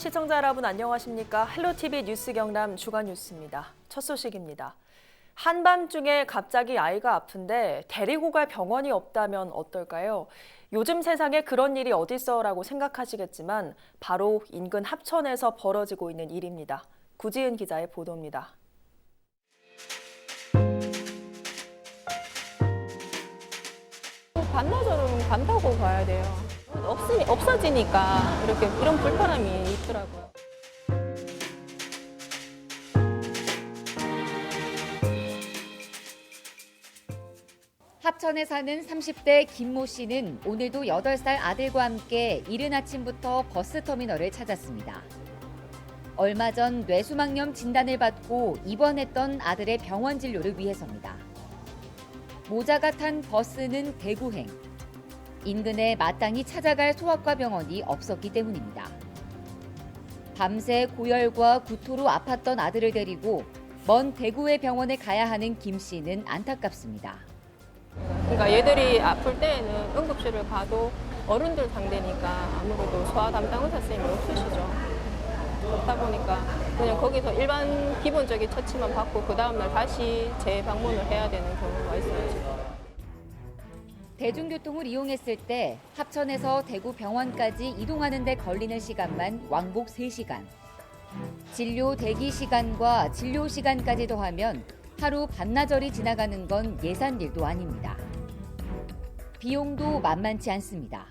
시청자 여러분 안녕하십니까? 헬로티비 뉴스 경남 주간 뉴스입니다. 첫 소식입니다. 한밤중에 갑자기 아이가 아픈데 데리고 갈 병원이 없다면 어떨까요? 요즘 세상에 그런 일이 어딨어라고 생각하시겠지만 바로 인근 합천에서 벌어지고 있는 일입니다. 구지은 기자의 보도입니다. 반나절은 간다고 봐야 돼요. 없어지니까 이런 불편함이 있더라고요. 합천에 사는 30대 김모 씨는 오늘도 8살 아들과 함께 이른 아침부터 버스터미널을 찾았습니다. 얼마 전 뇌수막염 진단을 받고 입원했던 아들의 병원 진료를 위해서입니다. 모자가 탄 버스는 대구행. 인근에 마땅히 찾아갈 소아과 병원이 없었기 때문입니다. 밤새 고열과 구토로 아팠던 아들을 데리고 먼 대구의 병원에 가야 하는 김 씨는 안타깝습니다. 그러니까 얘들이 아플 때에는 응급실을 가도 어른들 상대니까 아무래도 소아 담당 의사 선생님이 없으시죠. 그렇다 보니까 그냥 거기서 일반 기본적인 처치만 받고 그 다음날 다시 재방문을 해야 되는 경우가 있어요, 지금. 대중교통을 이용했을 때 합천에서 대구 병원까지 이동하는 데 걸리는 시간만 왕복 3시간. 진료 대기 시간과 진료 시간까지 더하면 하루 반나절이 지나가는 건 예산일도 아닙니다. 비용도 만만치 않습니다.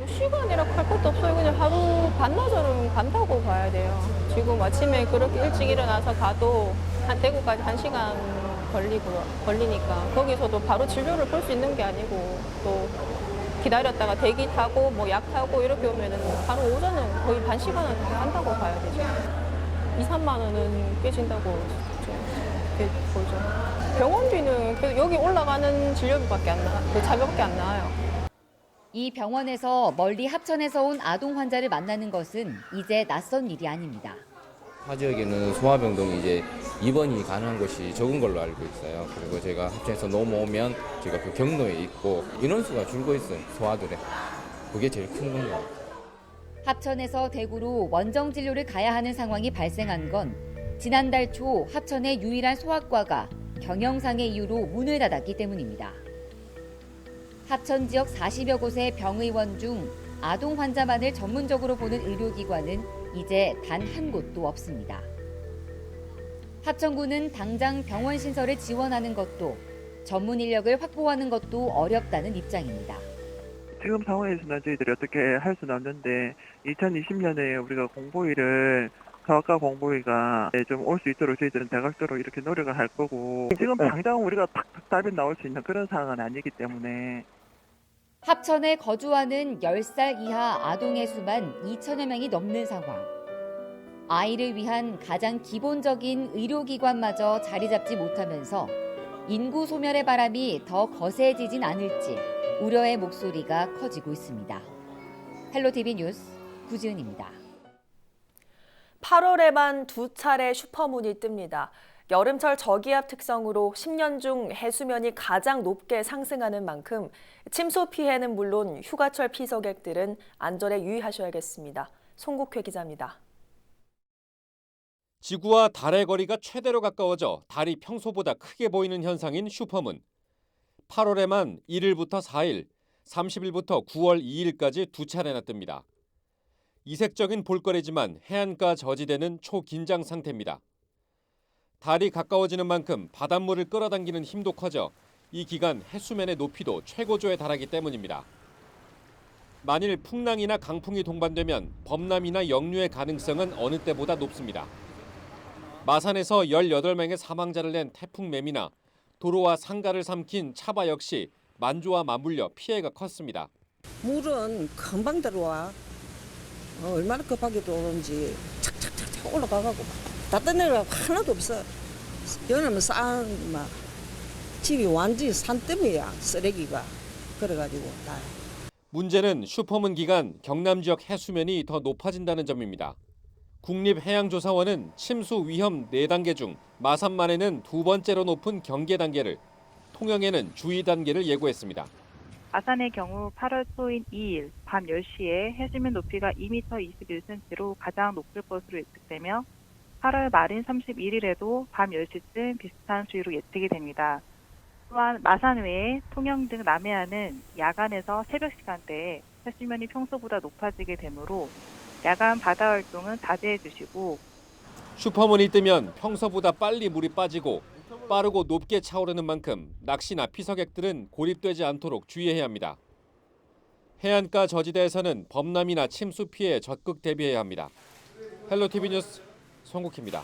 시간이라고 할 것도 없어요. 그냥 하루 반나절은 간다고 봐야 돼요. 지금 아침에 그렇게 일찍 일어나서 가도 한 대구까지 1시간 걸리니까 거기서도 바로 진료를 볼 수 있는 게 아니고 또 기다렸다가 대기 타고 뭐 약 타고 이렇게 오면은 바로 오전은 거의 반 시간은 다 간다고 봐야 되죠. 2, 3만 원은 깨진다고 이렇게 보죠. 병원비는 여기 올라가는 진료비밖에 안 나, 그 차비밖에 안 나와요. 이 병원에서 멀리 합천에서 온 아동 환자를 만나는 것은 이제 낯선 일이 아닙니다. 타 지역에는 소아병동이 이제 입원이 가능한 곳이 적은 걸로 알고 있어요. 그리고 제가 합천에서 넘어오면 제가 그 경로에 있고 인원수가 줄고 있어요. 소아들의. 그게 제일 큰 건가요. 합천에서 대구로 원정 진료를 가야 하는 상황이 발생한 건 지난달 초 합천의 유일한 소아과가 경영상의 이유로 문을 닫았기 때문입니다. 합천 지역 40여 곳의 병의원 중 아동 환자만을 전문적으로 보는 의료기관은 이제 단 한 곳도 없습니다. 합천구는 당장 병원 신설을 지원하는 것도 전문 인력을 확보하는 것도 어렵다는 입장입니다. 지금 상황에서는 저희들이 어떻게 할 수는 없는데 2020년에 우리가 공보위를 소아과 공보위가 좀 올 수 있도록 저희들은 대각도로 이렇게 노력을 할 거고 지금 당장 우리가 탁탁 답이 나올 수 있는 그런 상황은 아니기 때문에 합천에 거주하는 10살 이하 아동의 수만 2천여 명이 넘는 상황. 아이를 위한 가장 기본적인 의료기관마저 자리 잡지 못하면서 인구 소멸의 바람이 더 거세지진 않을지 우려의 목소리가 커지고 있습니다. 헬로티비 뉴스 구지은입니다. 8월에만 2차례 슈퍼문이 뜹니다. 여름철 저기압 특성으로 10년 중 해수면이 가장 높게 상승하는 만큼 침수 피해는 물론 휴가철 피서객들은 안전에 유의하셔야겠습니다. 송국회 기자입니다. 지구와 달의 거리가 최대로 가까워져 달이 평소보다 크게 보이는 현상인 슈퍼문. 8월에만 1일부터 4일, 30일부터 9월 2일까지 2차례나 뜹니다. 이색적인 볼거리지만 해안가 저지대는 초긴장 상태입니다. 달이 가까워지는 만큼 바닷물을 끌어당기는 힘도 커져 이 기간 해수면의 높이도 최고조에 달하기 때문입니다. 만일 풍랑이나 강풍이 동반되면 범람이나 역류의 가능성은 어느 때보다 높습니다. 마산에서 18명의 사망자를 낸 태풍 매미나 도로와 상가를 삼킨 차바 역시 만조와 맞물려 피해가 컸습니다. 물은 금방 들어와. 얼마나 급하게 들어오는지 착착착착 올라가고 닫던 데가 하나도 없어. 여름은 막 집이 완전히 산더미야, 쓰레기가. 그래가지고 다. 문제는 슈퍼문 기간 경남 지역 해수면이 더 높아진다는 점입니다. 국립해양조사원은 침수 위험 4단계 중 마산만에는 두 번째로 높은 경계 단계를, 통영에는 주의 단계를 예고했습니다. 마산의 경우 8월 초인 2일 밤 10시에 해수면 높이가 2m 21cm로 가장 높을 것으로 예측되며 8월 말인 31일에도 밤 10시쯤 비슷한 수위로 예측이 됩니다. 또한 마산 외에 통영 등 남해안은 야간에서 새벽 시간대에 해수면이 평소보다 높아지게 되므로 야간 바다 활동은 자제해 주시고 슈퍼문이 뜨면 평소보다 빨리 물이 빠지고 빠르고 높게 차오르는 만큼 낚시나 피서객들은 고립되지 않도록 주의해야 합니다. 해안가 저지대에서는 범람이나 침수 피해에 적극 대비해야 합니다. 헬로티비 뉴스 송국희입니다.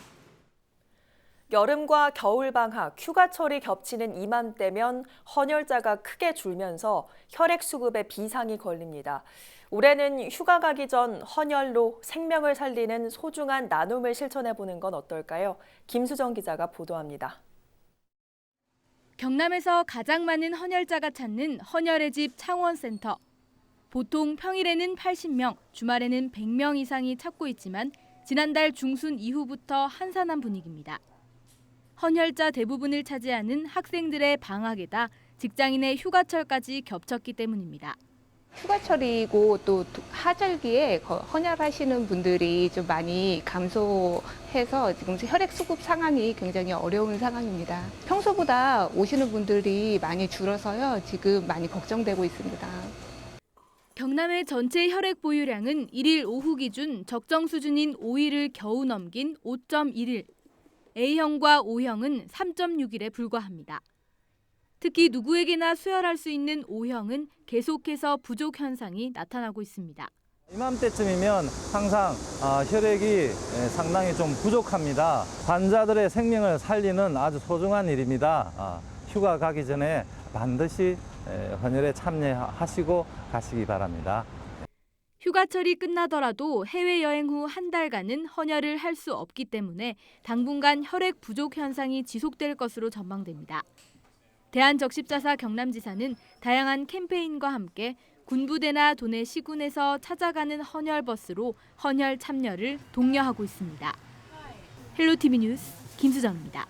여름과 겨울방학, 휴가철이 겹치는 이맘때면 헌혈자가 크게 줄면서 혈액수급에 비상이 걸립니다. 올해는 휴가 가기 전 헌혈로 생명을 살리는 소중한 나눔을 실천해보는 건 어떨까요? 김수정 기자가 보도합니다. 경남에서 가장 많은 헌혈자가 찾는 헌혈의 집 창원센터. 보통 평일에는 80명, 주말에는 100명 이상이 찾고 있지만 지난달 중순 이후부터 한산한 분위기입니다. 헌혈자 대부분을 차지하는 학생들의 방학에다 직장인의 휴가철까지 겹쳤기 때문입니다. 휴가철이고 또 하절기에 헌혈하시는 분들이 좀 많이 감소해서 지금 혈액 수급 상황이 굉장히 어려운 상황입니다. 평소보다 오시는 분들이 많이 줄어서요. 지금 많이 걱정되고 있습니다. 경남의 전체 혈액 보유량은 1일 오후 기준 적정 수준인 5일을 겨우 넘긴 5.1일, A형과 O형은 3.6일에 불과합니다. 특히 누구에게나 수혈할 수 있는 O형은 계속해서 부족 현상이 나타나고 있습니다. 이맘때쯤이면 항상 혈액이 상당히 좀 부족합니다. 환자들의 생명을 살리는 아주 소중한 일입니다. 휴가 가기 전에 반드시 헌혈에 참여하시고 가시기 바랍니다. 휴가철이 끝나더라도 해외여행 후 한 달간은 헌혈을 할 수 없기 때문에 당분간 혈액 부족 현상이 지속될 것으로 전망됩니다. 대한적십자사 경남지사는 다양한 캠페인과 함께 군부대나 도내 시군에서 찾아가는 헌혈버스로 헌혈 참여를 독려하고 있습니다. 헬로티비 뉴스 김수정입니다.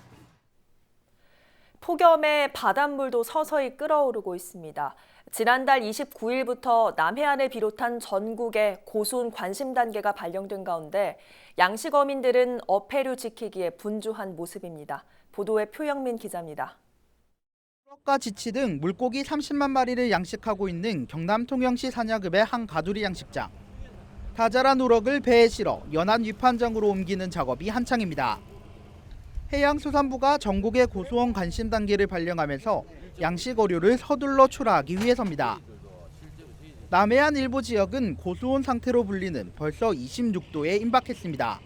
폭염에 바닷물도 서서히 끓어오르고 있습니다. 지난달 29일부터 남해안을 비롯한 전국에 고수온 관심 단계가 발령된 가운데 양식어민들은 어패류 지키기에 분주한 모습입니다. 보도에 표영민 기자입니다. 우럭과 지치 등 물고기 30만 마리를 양식하고 있는 경남 통영시 산야급의 한 가두리 양식장. 다 자란 우럭을 배에 실어 연안 위판장으로 옮기는 작업이 한창입니다. 해양수산부가 전국에 고수온 관심 단계를 발령하면서 양식 어류를 서둘러 출하하기 위해서입니다. 남해안 일부 지역은 고수온 상태로 불리는 벌써 26도에 임박했습니다.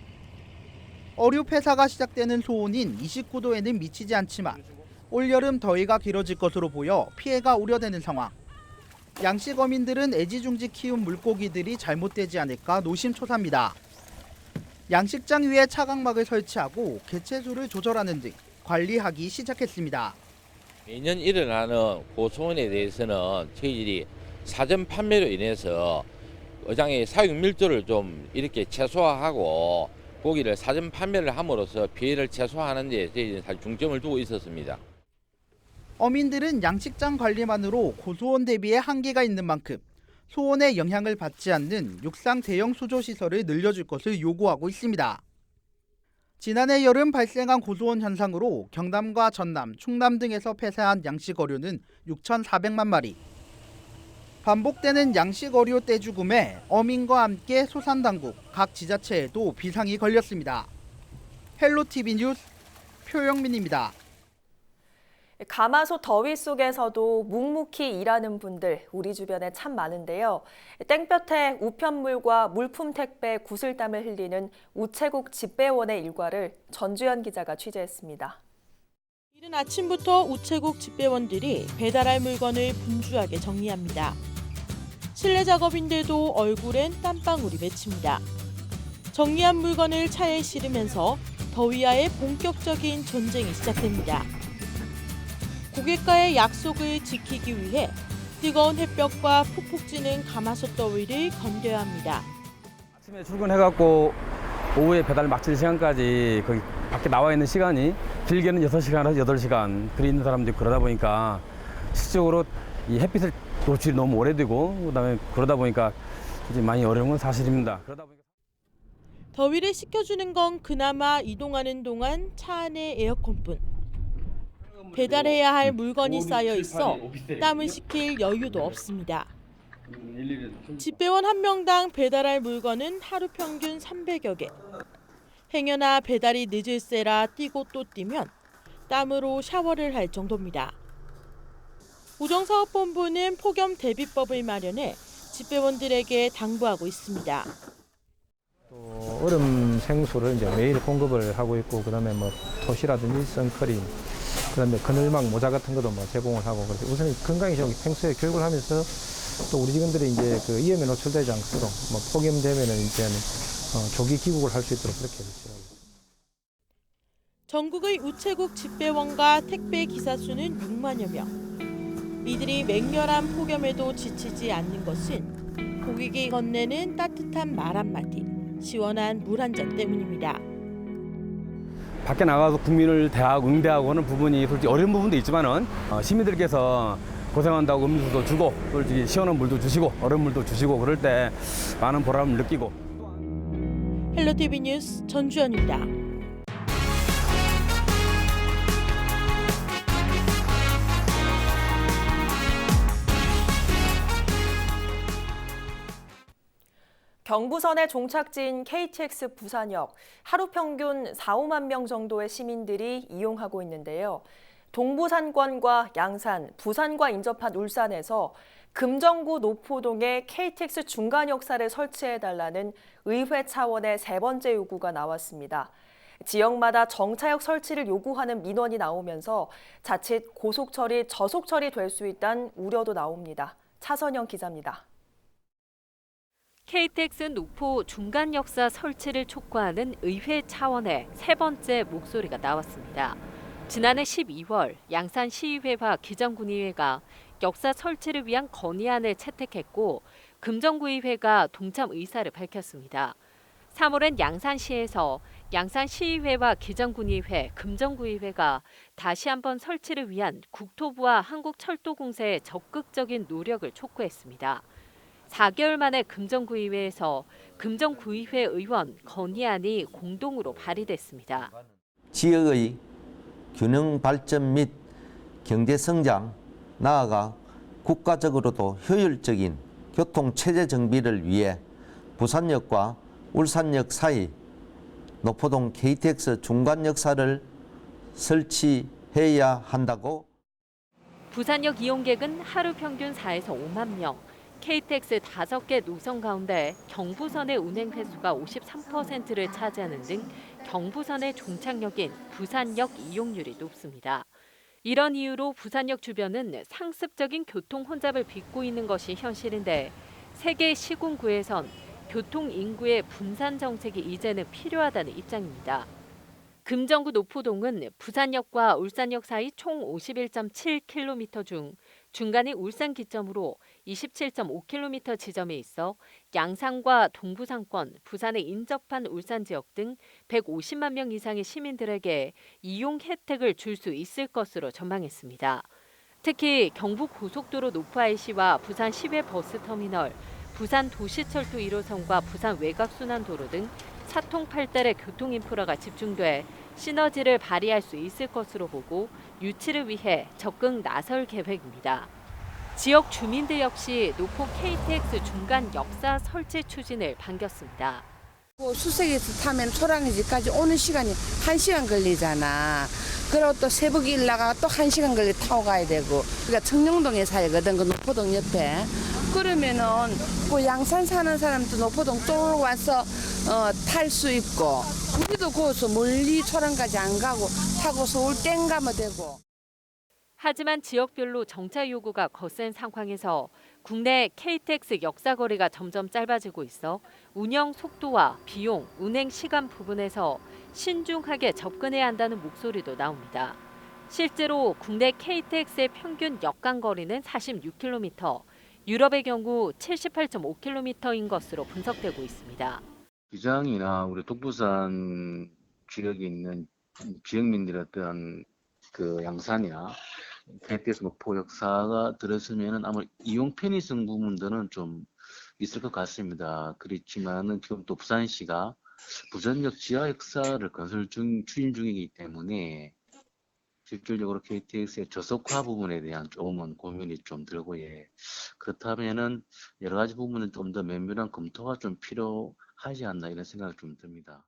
어류 폐사가 시작되는 소온인 29도에는 미치지 않지만 올여름 더위가 길어질 것으로 보여 피해가 우려되는 상황. 양식어민들은 애지중지 키운 물고기들이 잘못되지 않을까 노심초사입니다. 양식장 위에 차광막을 설치하고 개체수를 조절하는 등 관리하기 시작했습니다. 매년 일어나는 고소온에 대해서는 저희들이 사전 판매로 인해서 어장의 사육 밀도를 좀 이렇게 최소화하고 고기를 사전 판매를 함으로써 피해를 최소화하는 데 저희들이 사실 중점을 두고 있었습니다. 어민들은 양식장 관리만으로 고소온 대비에 한계가 있는 만큼 소온의 영향을 받지 않는 육상 대형 수조 시설을 늘려줄 것을 요구하고 있습니다. 지난해 여름 발생한 고소온 현상으로 경남과 전남, 충남 등에서 폐사한 양식 어류는 6,400만 마리. 반복되는 양식 어류 떼죽음에 어민과 함께 소산당국, 각 지자체에도 비상이 걸렸습니다. 헬로티비 뉴스 표영민입니다. 가마솥 더위 속에서도 묵묵히 일하는 분들 우리 주변에 참 많은데요. 땡볕에 우편물과 물품 택배 구슬땀을 흘리는 우체국 집배원의 일과를 전주현 기자가 취재했습니다. 이른 아침부터 우체국 집배원들이 배달할 물건을 분주하게 정리합니다. 실내 작업인데도 얼굴엔 땀방울이 맺힙니다. 정리한 물건을 차에 실으면서 더위와의 본격적인 전쟁이 시작됩니다. 고객과의 약속을 지키기 위해 뜨거운 햇볕과 푹푹 찌는 가마솥 더위를 견뎌야 합니다. 아침에 출근해갖고 오후에 배달 마칠 시간까지 거기 밖에 나와 있는 시간이 길게는 6시간에서 8시간 그리 있는 사람들이 그러다 보니까 실질적으로 이 햇빛을 노출이 너무 오래되고 그다음에 그러다 보니까 이제 많이 어려운 건 사실입니다. 그러다 보니까 더위를 식혀주는 건 그나마 이동하는 동안 차 안의 에어컨뿐. 배달해야 할 물건이 쌓여 있어 땀을 식힐 여유도 없습니다. 집배원 한 명당 배달할 물건은 하루 평균 300여 개. 행여나 배달이 늦을세라 뛰고 또 뛰면 땀으로 샤워를 할 정도입니다. 우정사업본부는 폭염 대비법을 마련해 집배원들에게 당부하고 있습니다. 또 얼음 생수를 이제 매일 공급을 하고 있고, 그다음에 뭐 토시라든지 선크림, 그다음에 그늘막 모자 같은 것도 뭐 제공을 하고, 그래서 우선 건강히 좀 평소에 교육을 하면서 또 우리 직원들이 이제 그 위험에 노출되지 않도록 뭐 폭염되면은 이제는 조기 귀국을 할 수 있도록 그렇게 하고. 전국의 우체국 집배원과 택배 기사 수는 6만여 명. 이들이 맹렬한 폭염에도 지치지 않는 것은 고객이 건네는 따뜻한 말 한마디, 시원한 물 한 잔 때문입니다. 밖에 나가서 국민을 응대하고 하는 부분이 솔직히 어려운 부분도 있지만은 시민들께서 고생한다고 음료수도 주고 솔직히 시원한 물도 주시고 얼음 물도 주시고 그럴 때 많은 보람을 느끼고. 헬로티비 뉴스 전주현입니다. 경부선의 종착지인 KTX 부산역, 하루 평균 4, 5만 명 정도의 시민들이 이용하고 있는데요. 동부산권과 양산, 부산과 인접한 울산에서 금정구 노포동에 KTX 중간역사를 설치해달라는 의회 차원의 세 번째 요구가 나왔습니다. 지역마다 정차역 설치를 요구하는 민원이 나오면서 자칫 고속철이 저속철이 될 수 있다는 우려도 나옵니다. 차선영 기자입니다. KTX 노포 중간역사 설치를 촉구하는 의회 차원의 세 번째 목소리가 나왔습니다. 지난해 12월 양산시의회와 기장군의회가 역사 설치를 위한 건의안을 채택했고 금정구의회가 동참 의사를 밝혔습니다. 3월엔 양산시에서 양산시의회와 기장군의회, 금정구의회가 다시 한번 설치를 위한 국토부와 한국철도공사의 적극적인 노력을 촉구했습니다. 4개월 만에 금정구의회에서 금정구의회 의원 건의안이 공동으로 발의됐습니다. 지역의 균형 발전 및 경제 성장, 나아가 국가적으로도 효율적인 교통 체제 정비를 위해 부산역과 울산역 사이 노포동 KTX 중간역사를 설치해야 한다고. 부산역 이용객은 하루 평균 4에서 5만 명. KTX 5개 노선 가운데 경부선의 운행 횟수가 53%를 차지하는 등 경부선의 종착역인 부산역 이용률이 높습니다. 이런 이유로 부산역 주변은 상습적인 교통 혼잡을 빚고 있는 것이 현실인데 세계 시군구에선 교통 인구의 분산 정책이 이제는 필요하다는 입장입니다. 금정구 노포동은 부산역과 울산역 사이 총 51.7km 중 중간이 울산 기점으로 27.5km 지점에 있어 양산과 동부상권, 부산에 인접한 울산 지역 등 150만 명 이상의 시민들에게 이용 혜택을 줄 수 있을 것으로 전망했습니다. 특히 경부고속도로 노포 IC와 부산 시외 버스터미널, 부산 도시철도 1호선과 부산 외곽순환도로 등 사통팔달의 교통 인프라가 집중돼 시너지를 발휘할 수 있을 것으로 보고 유치를 위해 적극 나설 계획입니다. 지역 주민들 역시 노포 KTX 중간 역사 설치 추진을 반겼습니다. 수색에서 타면 소랑이집까지 오는 시간이 1시간 걸리잖아. 그리고 또 새벽에 일나가 또 1시간 걸리 타고 가야 되고. 그러니까 청룡동에 살거든, 그 노포동 옆에. 그러면은 그 양산 사는 사람도 노포동 또 와서 탈 수 있고, 우리도 거기서 멀리 초랑까지 안 가고 타고 서울 땡 가면 되고. 하지만 지역별로 정차 요구가 거센 상황에서 국내 KTX 역사 거리가 점점 짧아지고 있어 운영 속도와 비용, 운행 시간 부분에서 신중하게 접근해야 한다는 목소리도 나옵니다. 실제로 국내 KTX의 평균 역간 거리는 46km, 유럽의 경우 78.5km인 것으로 분석되고 있습니다. 기장이나 우리 동부산 지역에 있는 지역민들의 어떤 그 양산이나 KTX 목포 역사가 들었으면은 아마 이용 편의성 부분들은 좀 있을 것 같습니다. 그렇지만은 지금 또 부산시가 부전역 지하 역사를 추진 중이기 때문에 실질적으로 KTX의 저속화 부분에 대한 조금은 고민이 좀 들고, 그렇다면은 여러 가지 부분은 좀 더 면밀한 검토가 좀 필요하지 않나 이런 생각이 좀 듭니다.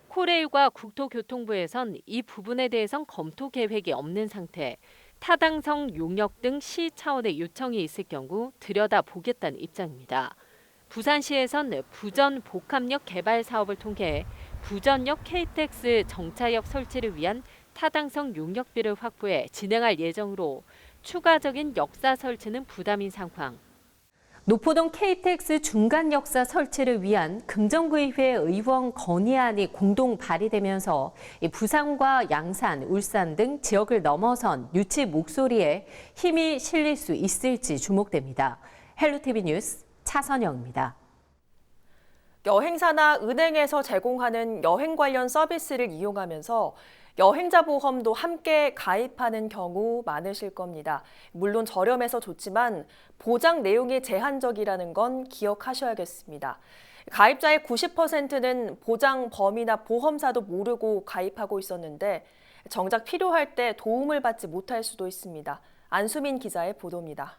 코레일과 국토교통부에선 이 부분에 대해선 검토 계획이 없는 상태, 타당성, 용역 등 시 차원의 요청이 있을 경우 들여다보겠다는 입장입니다. 부산시에선 부전 복합역 개발 사업을 통해 부전역 KTX 정차역 설치를 위한 타당성 용역비를 확보해 진행할 예정으로 추가적인 역사 설치는 부담인 상황. 노포동 KTX 중간 역사 설치를 위한 금정구의회 의원 건의안이 공동 발의되면서 부산과 양산, 울산 등 지역을 넘어선 유치 목소리에 힘이 실릴 수 있을지 주목됩니다. 헬로티비 뉴스 차선영입니다. 여행사나 은행에서 제공하는 여행 관련 서비스를 이용하면서 여행자 보험도 함께 가입하는 경우 많으실 겁니다. 물론 저렴해서 좋지만 보장 내용이 제한적이라는 건 기억하셔야겠습니다. 가입자의 90%는 보장 범위나 보험사도 모르고 가입하고 있었는데 정작 필요할 때 도움을 받지 못할 수도 있습니다. 안수민 기자의 보도입니다.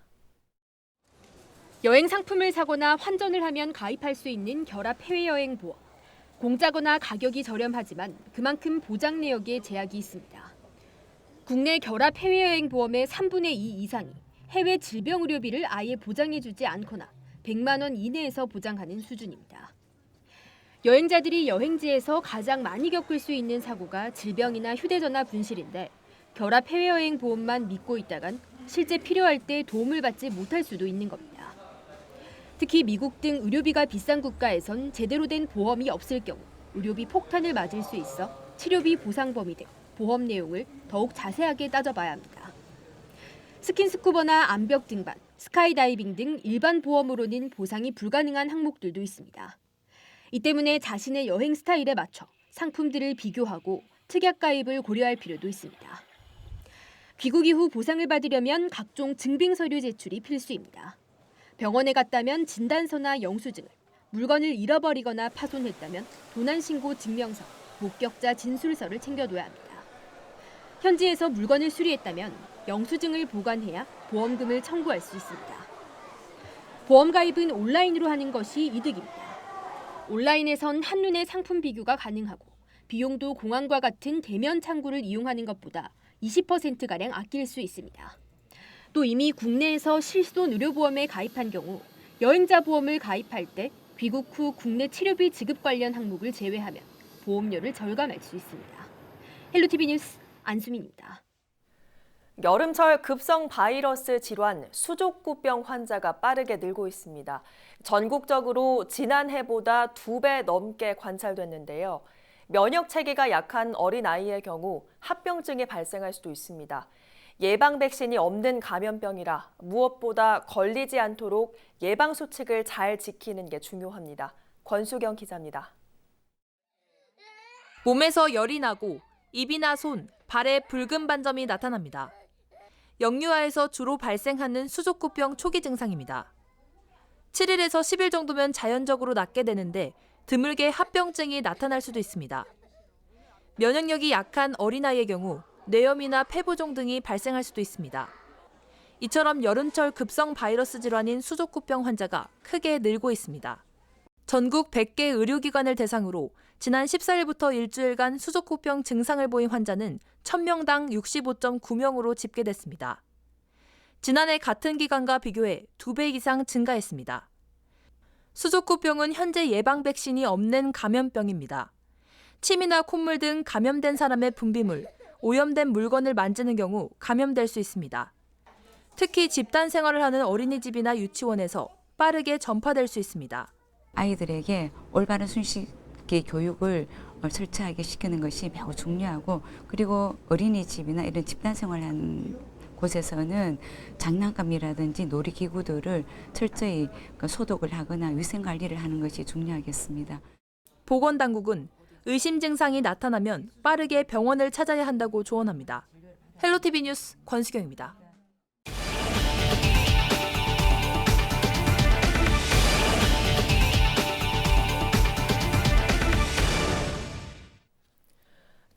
여행 상품을 사거나 환전을 하면 가입할 수 있는 결합 해외여행 보험. 공짜거나 가격이 저렴하지만 그만큼 보장 내역에 제약이 있습니다. 국내 결합 해외여행 보험의 3분의 2 이상이 해외 질병 의료비를 아예 보장해주지 않거나 100만 원 이내에서 보장하는 수준입니다. 여행자들이 여행지에서 가장 많이 겪을 수 있는 사고가 질병이나 휴대전화 분실인데 결합 해외여행 보험만 믿고 있다간 실제 필요할 때 도움을 받지 못할 수도 있는 겁니다. 특히 미국 등 의료비가 비싼 국가에선 제대로 된 보험이 없을 경우 의료비 폭탄을 맞을 수 있어 치료비 보상 범위 등 보험 내용을 더욱 자세하게 따져봐야 합니다. 스킨스쿠버나 암벽 등반, 스카이다이빙 등 일반 보험으로는 보상이 불가능한 항목들도 있습니다. 이 때문에 자신의 여행 스타일에 맞춰 상품들을 비교하고 특약 가입을 고려할 필요도 있습니다. 귀국 이후 보상을 받으려면 각종 증빙 서류 제출이 필수입니다. 병원에 갔다면 진단서나 영수증을, 물건을 잃어버리거나 파손했다면 도난신고 증명서, 목격자 진술서를 챙겨둬야 합니다. 현지에서 물건을 수리했다면 영수증을 보관해야 보험금을 청구할 수 있습니다. 보험 가입은 온라인으로 하는 것이 이득입니다. 온라인에선 한눈에 상품 비교가 가능하고 비용도 공항과 같은 대면 창구를 이용하는 것보다 20%가량 아낄 수 있습니다. 또 이미 국내에서 실손 의료보험에 가입한 경우 여행자 보험을 가입할 때 귀국 후 국내 치료비 지급 관련 항목을 제외하면 보험료를 절감할 수 있습니다. 헬로티비 뉴스 안수민입니다. 여름철 급성 바이러스 질환 수족구병 환자가 빠르게 늘고 있습니다. 전국적으로 지난해보다 2배 넘게 관찰됐는데요. 면역 체계가 약한 어린아이의 경우 합병증이 발생할 수도 있습니다. 예방 백신이 없는 감염병이라 무엇보다 걸리지 않도록 예방 수칙을 잘 지키는 게 중요합니다. 권수경 기자입니다. 몸에서 열이 나고 입이나 손, 발에 붉은 반점이 나타납니다. 영유아에서 주로 발생하는 수족구병 초기 증상입니다. 7일에서 10일 정도면 자연적으로 낫게 되는데 드물게 합병증이 나타날 수도 있습니다. 면역력이 약한 어린아이의 경우 뇌염이나 폐부종 등이 발생할 수도 있습니다. 이처럼 여름철 급성 바이러스 질환인 수족구병 환자가 크게 늘고 있습니다. 전국 100개 의료기관을 대상으로 지난 14일부터 일주일간 수족구병 증상을 보인 환자는 1000명당 65.9명으로 집계됐습니다. 지난해 같은 기간과 비교해 2배 이상 증가했습니다. 수족구병은 현재 예방 백신이 없는 감염병입니다. 침이나 콧물 등 감염된 사람의 분비물, 오염된 물건을 만지는 경우 감염될 수 있습니다. 특히 집단 생활을 하는 어린이집이나 유치원에서 빠르게 전파될 수 있습니다. 아이들에게 올바른 순식기 교육을 철저하게 시키는 것이 매우 중요하고, 그리고 어린이집이나 이런 집단 생활을 하는 곳에서는 장난감이라든지 놀이기구들을 철저히 소독을 하거나 위생관리를 하는 것이 중요하겠습니다. 보건당국은 의심 증상이 나타나면 빠르게 병원을 찾아야 한다고 조언합니다. 헬로티비 뉴스 권수경입니다.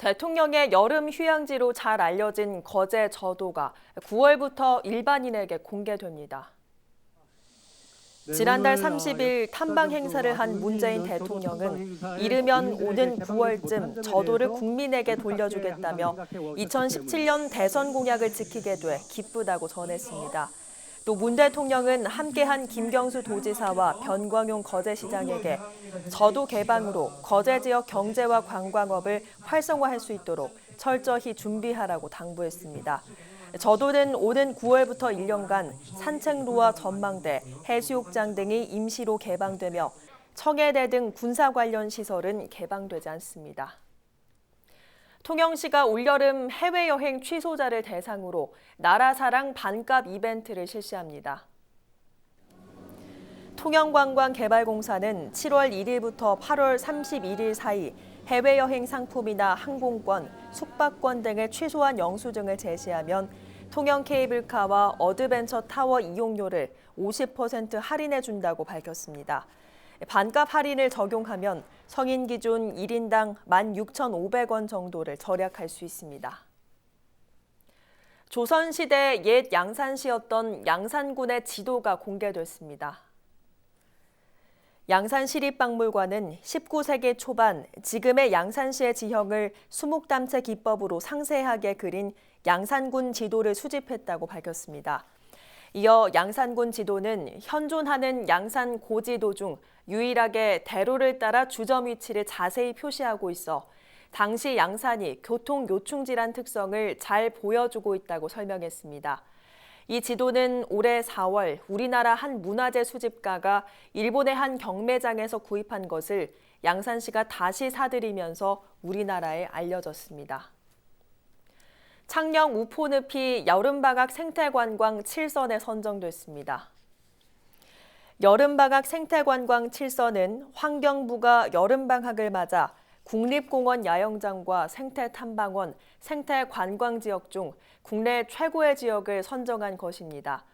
대통령의 여름 휴양지로 잘 알려진 거제 저도가 9월부터 일반인에게 공개됩니다. 지난달 30일 탐방 행사를 한 문재인 대통령은 이르면 오는 9월쯤 저도를 국민에게 돌려주겠다며 2017년 대선 공약을 지키게 돼 기쁘다고 전했습니다. 또 문 대통령은 함께한 김경수 도지사와 변광용 거제시장에게 저도 개방으로 거제 지역 경제와 관광업을 활성화할 수 있도록 철저히 준비하라고 당부했습니다. 저도는 오는 9월부터 1년간 산책로와 전망대, 해수욕장 등이 임시로 개방되며 청해대 등 군사 관련 시설은 개방되지 않습니다. 통영시가 올여름 해외여행 취소자를 대상으로 나라사랑 반값 이벤트를 실시합니다. 통영관광개발공사는 7월 1일부터 8월 31일 사이 해외여행 상품이나 항공권, 숙박권 등의 최소한 영수증을 제시하면 통영 케이블카와 어드벤처 타워 이용료를 50% 할인해 준다고 밝혔습니다. 반값 할인을 적용하면 성인 기준 1인당 16,500원 정도를 절약할 수 있습니다. 조선시대 옛 양산시였던 양산군의 지도가 공개됐습니다. 양산시립박물관은 19세기 초반 지금의 양산시의 지형을 수묵담체 기법으로 상세하게 그린 양산군 지도를 수집했다고 밝혔습니다. 이어 양산군 지도는 현존하는 양산 고지도 중 유일하게 대로를 따라 주점 위치를 자세히 표시하고 있어 당시 양산이 교통 요충지란 특성을 잘 보여주고 있다고 설명했습니다. 이 지도는 올해 4월 우리나라 한 문화재 수집가가 일본의 한 경매장에서 구입한 것을 양산시가 다시 사들이면서 우리나라에 알려졌습니다. 창녕 우포늪이 여름방학 생태관광 7선에 선정됐습니다. 여름방학 생태관광 7선은 환경부가 여름방학을 맞아 국립공원 야영장과 생태탐방원, 생태관광지역 중 국내 최고의 지역을 선정한 것입니다.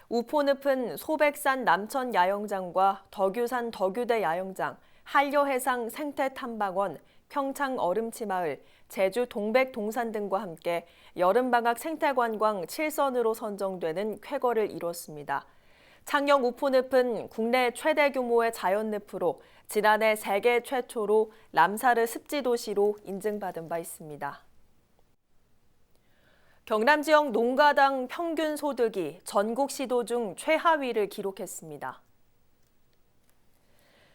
우포늪은 소백산 남천 야영장과 덕유산 덕유대 야영장, 한려해상 생태탐방원, 평창 얼음치마을, 제주 동백동산 등과 함께 여름방학 생태관광 7선으로 선정되는 쾌거를 이뤘습니다. 창녕 우포늪은 국내 최대 규모의 자연늪으로 지난해 세계 최초로 람사르 습지도시로 인증받은 바 있습니다. 경남 지역 농가당 평균 소득이 전국 시도 중 최하위를 기록했습니다.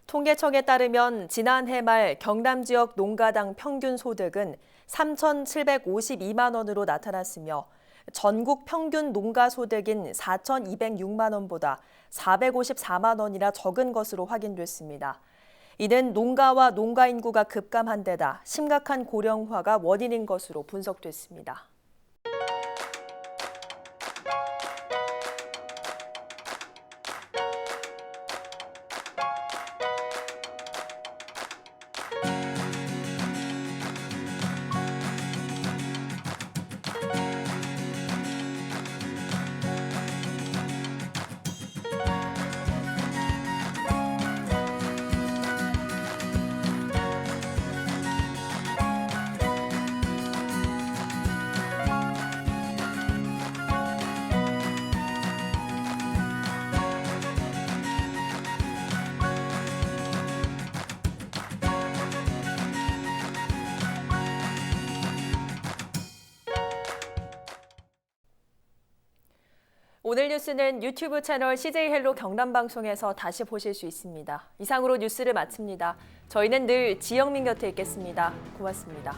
통계청에 따르면 지난해 말 경남 지역 농가당 평균 소득은 3,752만 원으로 나타났으며 전국 평균 농가 소득인 4,206만 원보다 454만 원이나 적은 것으로 확인됐습니다. 이는 농가와 농가 인구가 급감한 데다 심각한 고령화가 원인인 것으로 분석됐습니다. 오늘 뉴스는 유튜브 채널 CJ 헬로 경남방송에서 다시 보실 수 있습니다. 이상으로 뉴스를 마칩니다. 저희는 늘 지영민 곁에 있겠습니다. 고맙습니다.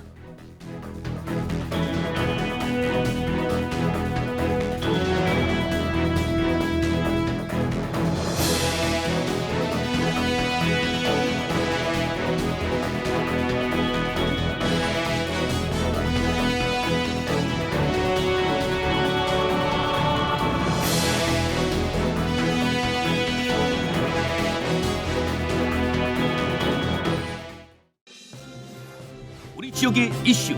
지역의 이슈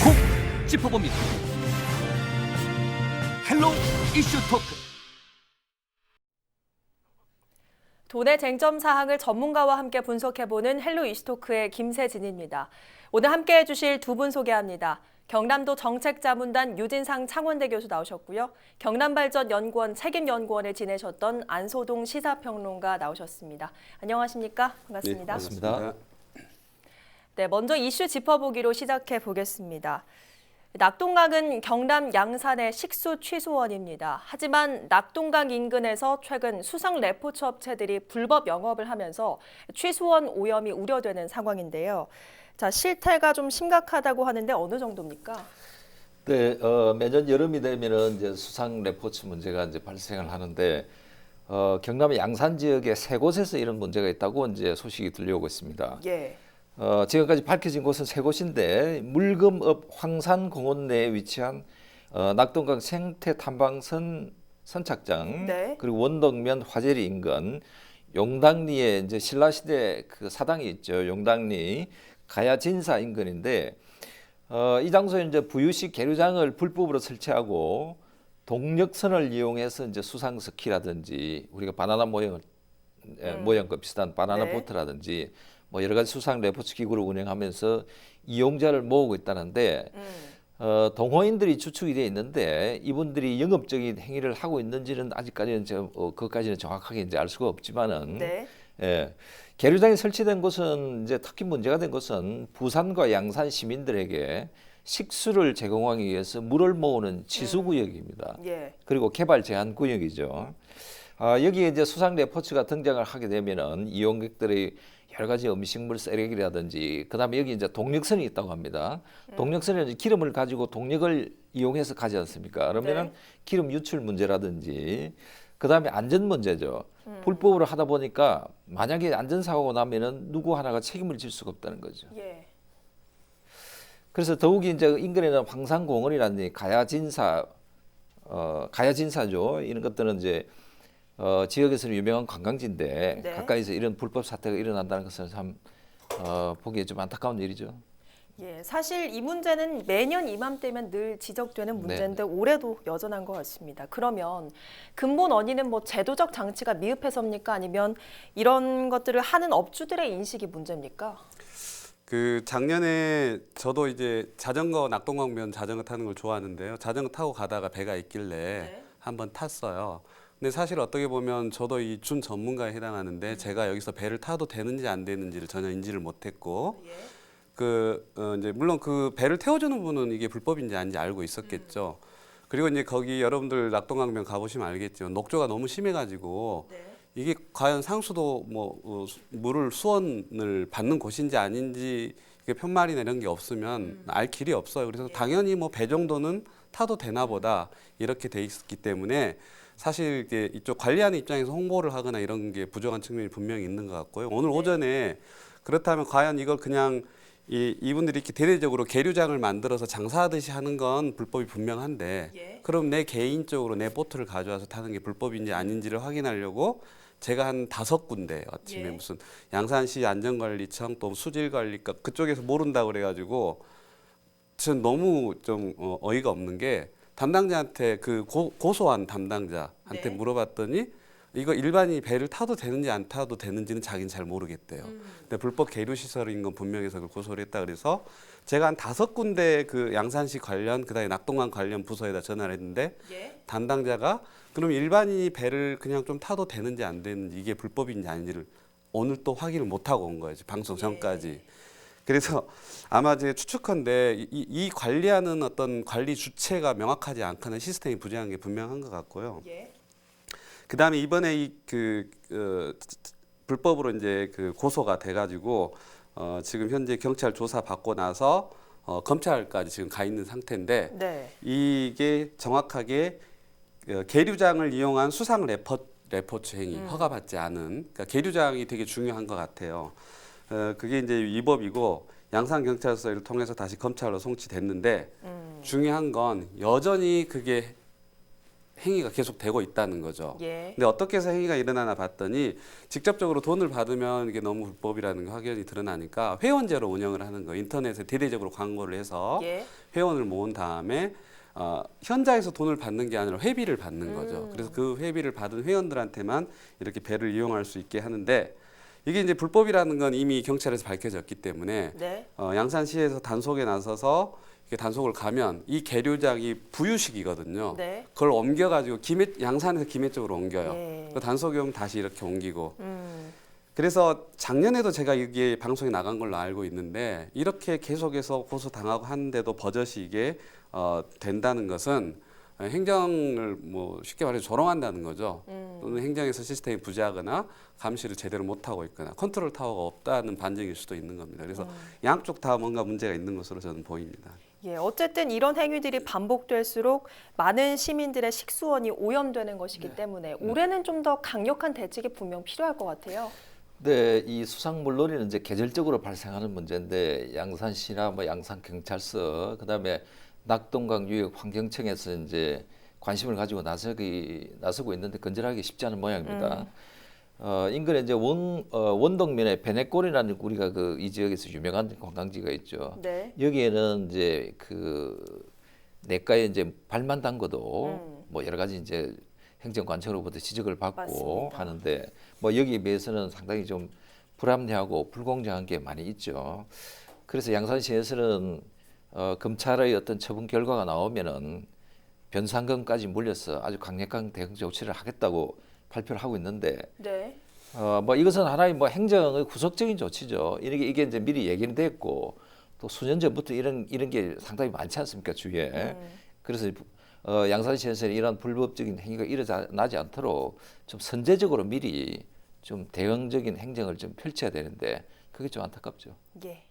콕 짚어봅니다. 헬로 이슈 토크. 도내 쟁점 사항을 전문가와 함께 분석해보는 헬로 이슈토크의 김세진입니다. 오늘 함께해 주실 두 분 소개합니다. 경남도 정책자문단 유진상 창원대 교수 나오셨고요. 경남발전연구원 책임연구원을 지내셨던 안소동 시사평론가 나오셨습니다. 안녕하십니까? 반갑습니다. 네, 반갑습니다. 네, 먼저 이슈 짚어보기로 시작해 보겠습니다. 낙동강은 경남 양산의 식수 취수원입니다. 하지만 낙동강 인근에서 최근 수상 레포츠 업체들이 불법 영업을 하면서 취수원 오염이 우려되는 상황인데요. 자, 실태가 좀 심각하다고 하는데 어느 정도입니까? 네, 매년 여름이 되면은 이제 수상 레포츠 문제가 이제 발생을 하는데 경남의 양산 지역에 세 곳에서 이런 문제가 있다고 이제 소식이 들려오고 있습니다. 예. 지금까지 밝혀진 곳은 세 곳인데 물금읍 황산공원 내에 위치한 낙동강 생태탐방선 선착장, 네. 그리고 원덕면 화재리 인근, 용당리에 이제 신라시대 그 사당이 있죠. 용당리 가야진사 인근인데 이 장소에 이제 부유식 계류장을 불법으로 설치하고 동력선을 이용해서 이제 수상 스키라든지 우리가 바나나 모양과 비슷한 바나나 네. 보트라든지 뭐 여러 가지 수상 레포츠 기구를 운영하면서 이용자를 모으고 있다는데 동호인들이 주축이 되어 있는데 이분들이 영업적인 행위를 하고 있는지는 아직까지는 그것까지는 정확하게 이제 알 수가 없지만은 네. 예. 계류장이 설치된 곳은 이제 특히 문제가 된 것은 부산과 양산 시민들에게 식수를 제공하기 위해서 물을 모으는 치수구역입니다. 예. 그리고 개발 제한 구역이죠. 여기에 이제 수상 레포츠가 등장을 하게 되면은 이용객들의 여러 가지 음식물 쓰레기라든지 그다음에 여기 이제 동력선이 있다고 합니다. 동력선에는 이제 기름을 가지고 동력을 이용해서 가지 않습니까? 그러면은 네. 기름 유출 문제라든지 그다음에 안전 문제죠. 불법으로 하다 보니까 만약에 안전사고가 나면은 누구 하나가 책임을 질 수가 없다는 거죠. 예. 그래서 더욱이 이제 인근에는 황산공원이라든지 가야진사죠. 이런 것들은 이제 지역에서는 유명한 관광지인데 네. 가까이서 이런 불법 사태가 일어난다는 것은 참 보기에 좀 안타까운 일이죠. 예, 사실 이 문제는 매년 이맘때면 늘 지적되는 문제인데 올해도 여전한 것 같습니다. 그러면 근본 원인은 뭐 제도적 장치가 미흡해서입니까? 아니면 이런 것들을 하는 업주들의 인식이 문제입니까? 그 작년에 저도 이제 자전거 낙동강변 자전거 타는 걸 좋아하는데요. 자전거 타고 가다가 배가 있길래 한번 tas어요. 근데 사실 어떻게 보면 저도 이 준 전문가에 해당하는데 제가 여기서 배를 타도 되는지 안 되는지를 전혀 인지를 못했고 이제 물론 그 배를 태워주는 분은 이게 불법인지 아닌지 알고 있었겠죠. 그리고 이제 거기 여러분들 낙동강변 가보시면 알겠지만 녹조가 너무 심해가지고 이게 과연 상수도 물을 수원을 받는 곳인지 아닌지 이게 편말이나 이런 게 없으면 알 길이 없어요. 그래서 당연히 뭐 배 정도는 타도 되나 보다 이렇게 돼 있기 때문에 사실 이게 이쪽 관리하는 입장에서 홍보를 하거나 이런 게 부족한 측면이 분명히 있는 것 같고요. 오늘 오전에 그렇다면 과연 이걸 그냥 이분들이 이렇게 대대적으로 계류장을 만들어서 장사하듯이 하는 건 불법이 분명한데 그럼 내 개인적으로 내 보트를 가져와서 타는 게 불법인지 아닌지를 확인하려고 제가 한 5군데 아침에 무슨 양산시 안전관리청 또 수질관리과 그쪽에서 모른다고 그래가지고 전 너무 좀 어이가 없는 게 담당자한테 그 고소한 담당자한테 물어봤더니 이거 일반인이 배를 타도 되는지 안 타도 되는지는 자기는 잘 모르겠대요. 근데 불법 계류 시설인 건 분명해서 그걸 고소를 했다 그래서 제가 한 5군데 그 양산시 관련 그다음에 낙동강 관련 부서에다 전화를 했는데 담당자가 그럼 일반인이 배를 그냥 좀 타도 되는지 안 되는지 이게 불법인지 아닌지를 오늘 또 확인을 못 하고 온 거예요. 방송 전까지. 그래서 아마 제 추측컨대 이 관리하는 어떤 관리 주체가 명확하지 않거나 시스템이 부재한 게 분명한 것 같고요. 그다음에 이번에 불법으로 이제 그 고소가 돼가지고 지금 현재 경찰 조사 받고 나서 검찰까지 지금 가 있는 상태인데 이게 정확하게 계류장을 이용한 수상 레포츠 행위 허가받지 않은 그러니까 계류장이 되게 중요한 것 같아요. 그게 이제 위법이고 양산경찰서를 통해서 다시 검찰로 송치됐는데 중요한 건 여전히 그게 행위가 계속 되고 있다는 거죠. 예. 근데 어떻게 해서 행위가 일어나나 봤더니 직접적으로 돈을 받으면 이게 너무 불법이라는 게 확연히 드러나니까 회원제로 운영을 하는 거예요. 인터넷에 대대적으로 광고를 해서 예. 회원을 모은 다음에 현장에서 돈을 받는 게 아니라 회비를 받는 거죠. 그래서 그 회비를 받은 회원들한테만 이렇게 배를 이용할 수 있게 하는데 이게 이제 불법이라는 건 이미 경찰에서 밝혀졌기 때문에 네. 양산시에서 단속에 나서서 이렇게 단속을 가면 이 계류장이 부유식이거든요. 네. 그걸 옮겨가지고 양산에서 김해 쪽으로 옮겨요. 예. 그 단속이 오면 다시 이렇게 옮기고. 그래서 작년에도 제가 이게 방송에 나간 걸로 알고 있는데 이렇게 계속해서 고소당하고 하는데도 버젓이 이게 된다는 것은 행정을 뭐 쉽게 말해서 조롱한다는 거죠. 또는 행정에서 시스템이 부재하거나 감시를 제대로 못하고 있거나 컨트롤 타워가 없다는 반증일 수도 있는 겁니다. 그래서 양쪽 다 뭔가 문제가 있는 것으로 저는 보입니다. 예, 어쨌든 이런 행위들이 반복될수록 많은 시민들의 식수원이 오염되는 것이기 때문에 올해는 좀 더 강력한 대책이 분명 필요할 것 같아요. 네, 이 수상물놀이는 이제 계절적으로 발생하는 문제인데 양산시나 뭐 양산경찰서, 그다음에 낙동강 유역 환경청에서 이제 관심을 가지고 나서고 있는데 건전하기 쉽지 않은 모양입니다. 인근에 이제 원동면에 베네골이라는 우리가 이 지역에서 유명한 관광지가 있죠. 네. 여기에는 이제 냇가에 이제 발만 담궈도 뭐 여러 가지 이제 행정관청으로부터 지적을 받고 맞습니다. 하는데 뭐 여기에 비해서는 상당히 좀 불합리하고 불공정한 게 많이 있죠. 그래서 양산시에서는 검찰의 어떤 처분 결과가 나오면은 변상금까지 물려서 아주 강력한 대응 조치를 하겠다고 발표를 하고 있는데, 네. 뭐 이것은 하나의 뭐 행정의 구속적인 조치죠. 이게 이제 미리 얘기는 됐고 또 수년 전부터 이런 게 상당히 많지 않습니까 주위에. 그래서 양산시에서는 이런 불법적인 행위가 일어나지 않도록 좀 선제적으로 미리 좀 대응적인 행정을 좀 펼쳐야 되는데 그게 좀 안타깝죠. 예.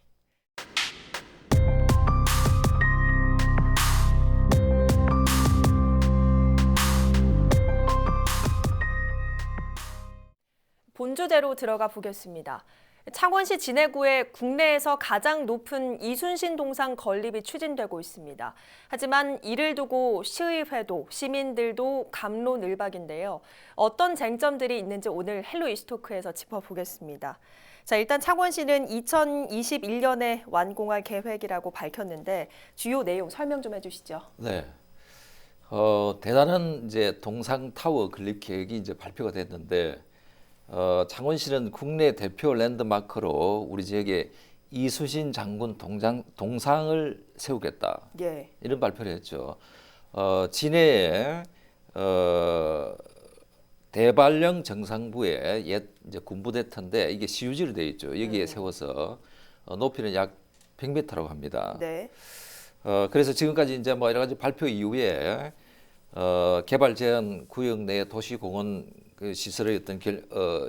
본주대로 들어가 보겠습니다. 창원시 진해구에 국내에서 가장 높은 이순신 동상 건립이 추진되고 있습니다. 하지만 이를 두고 시의회도 시민들도 갑론을박인데요. 어떤 쟁점들이 있는지 오늘 헬로 이스토크에서 짚어보겠습니다. 자, 일단 창원시는 2021년에 완공할 계획이라고 밝혔는데 주요 내용 설명 좀 해주시죠. 네. 대단한 이제 동상 타워 건립 계획이 이제 발표가 됐는데 창원시는 국내 대표 랜드마크로 우리 지역에 이순신 장군 동상을 세우겠다. 예. 이런 발표를 했죠. 진해에 대발령 정상부에 옛 이제 군부대터인데 이게 시유지로 되어 있죠. 여기에 세워서 높이는 약 100m라고 합니다. 네. 그래서 지금까지 이제 뭐 여러 가지 발표 이후에 개발 제한 구역 내 도시공원 시설의 어떤